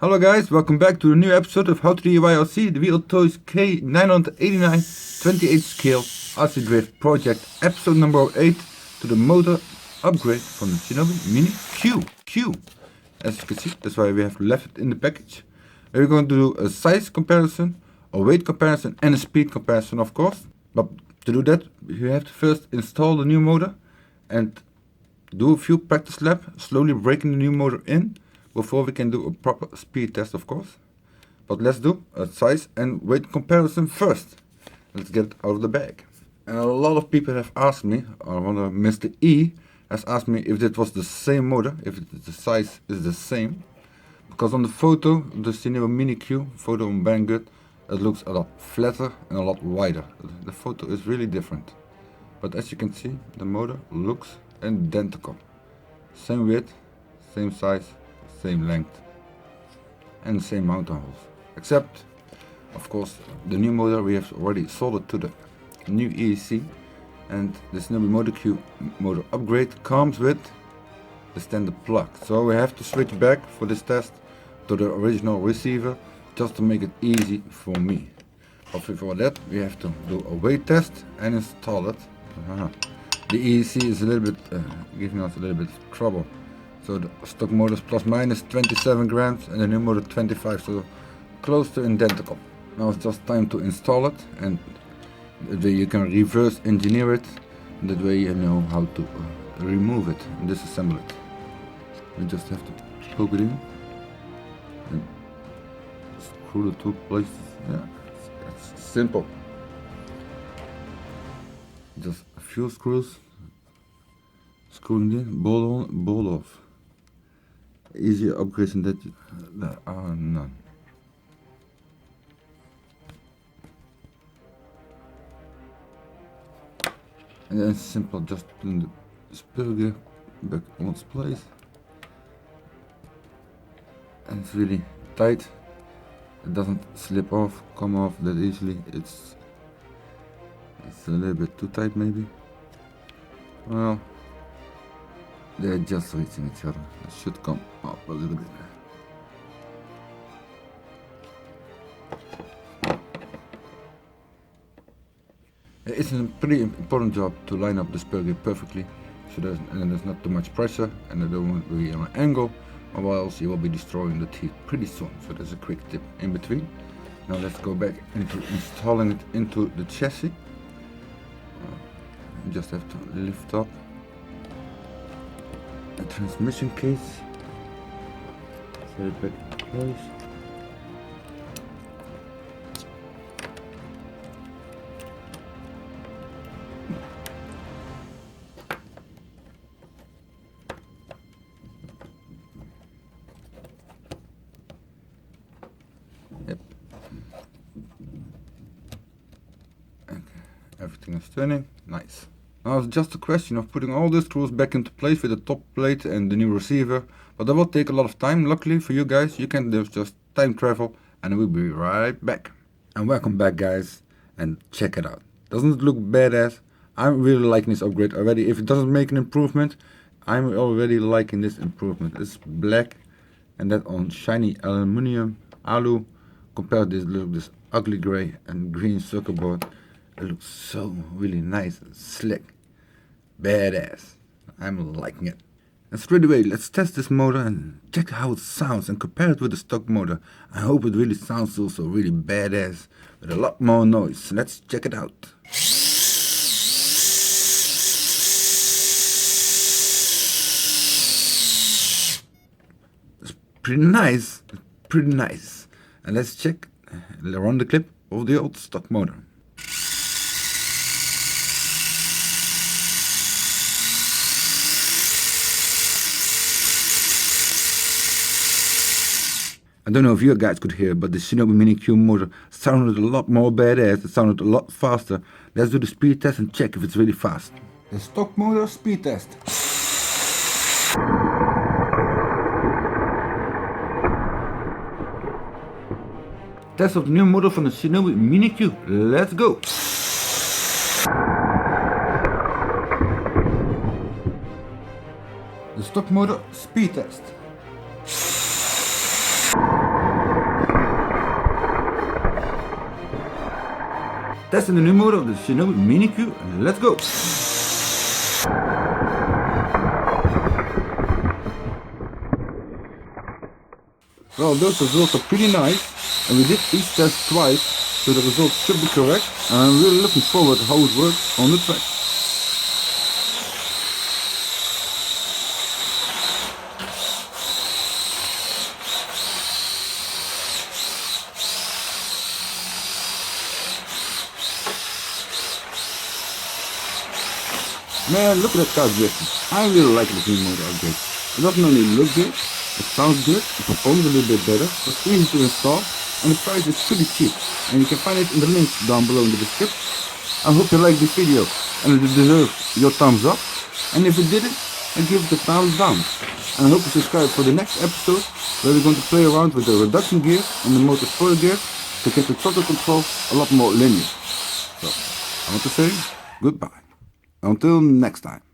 Hello guys, welcome back to a new episode of How to DIY RC, the Wltoys K989 28 scale RC drift project, episode number 8 to the motor upgrade from the SinoHobby Mini Q. As you can see, that's why we have left it in the package. We're going to do a size comparison, a weight comparison and a speed comparison of course. But to do that, you have to first install the new motor and do a few practice laps, slowly breaking the new motor in, before we can do a proper speed test of course. But let's do a size and weight comparison first. Let's get it out of the bag. And a lot of people have asked me, or rather Mr. E has asked me if it was the same motor, if the size is the same. Because on the photo, the SinoHobby Mini Q photo on Banggood, it looks a lot flatter and a lot wider. The photo is really different. But as you can see, the motor looks identical. Same width, same size, same length and same mountain holes, except of course the new motor we have already soldered to the new EEC, and the SinoHobby Motor Q motor upgrade comes with the standard plug, so we have to switch back for this test to the original receiver just to make it easy for me. But before that we have to do a weight test and install it. The EEC is a little bit giving us a little bit of trouble. So the stock motor is plus minus 27 grams and the new motor 25, so close to identical. Now it's just time to install it, and that way you can reverse engineer it, and that way you know how to remove it and disassemble it. We just have to poke it in and screw the two places. Yeah, it's simple. Just a few screws, screwing in, ball off. Easier upgrades than that there are none. And then it's simple, just putting the spur gear back on its place. And it's really tight. It doesn't slip off, come off that easily. It's a little bit too tight maybe. Well, they're just reaching each other. It should come up a little bit. It's a pretty important job to line up the spur gear perfectly, so there's not too much pressure and they don't want to be on an angle, or else you will be destroying the teeth pretty soon. So there's a quick tip in between. Now let's go back into installing it into the chassis. You just have to lift up the transmission case, set it back in place. Yep. Okay. Everything is turning, nice. Now it's just a question of putting all the screws back into place with the top plate and the new receiver, but that will take a lot of time. Luckily for you guys, you can just time travel and we'll be right back. And welcome back guys, and check it out. Doesn't it look badass? I'm really liking this upgrade already. If it doesn't make an improvement, I'm already liking this improvement. It's black and that on shiny aluminum, alu, compared to this ugly gray and green circle board. It looks so really nice and slick. Badass. I'm liking it. And straight away, let's test this motor and check how it sounds and compare it with the stock motor. I hope it really sounds also really badass with a lot more noise. Let's check it out. It's pretty nice. Pretty nice. And let's check, run the clip of the old stock motor. I don't know if you guys could hear, but the SinoHobby Mini Q motor sounded a lot more badass. It sounded a lot faster. Let's do the speed test and check if it's really fast. The stock motor speed test. Test of the new motor from the SinoHobby Mini Q. Let's go. The stock motor speed test. Testing the new motor of the SinoHobby Mini Q, and let's go! Well, those results are pretty nice, and we did each test twice, so the results should be correct, and I'm really looking forward to how it works on the track. Man, look at that car drifting. I really like this new motor upgrade. It doesn't only look good, it sounds good, it performs a little bit better, it's easy to install, and the price is pretty cheap. And you can find it in the links down below in the description. I hope you liked this video and it deserves your thumbs up. And if you didn't, then give it a thumbs down. And I hope you subscribe for the next episode where we're going to play around with the reduction gear and the motor spoiler gear to get the throttle control a lot more linear. So, I want to say goodbye. Until next time.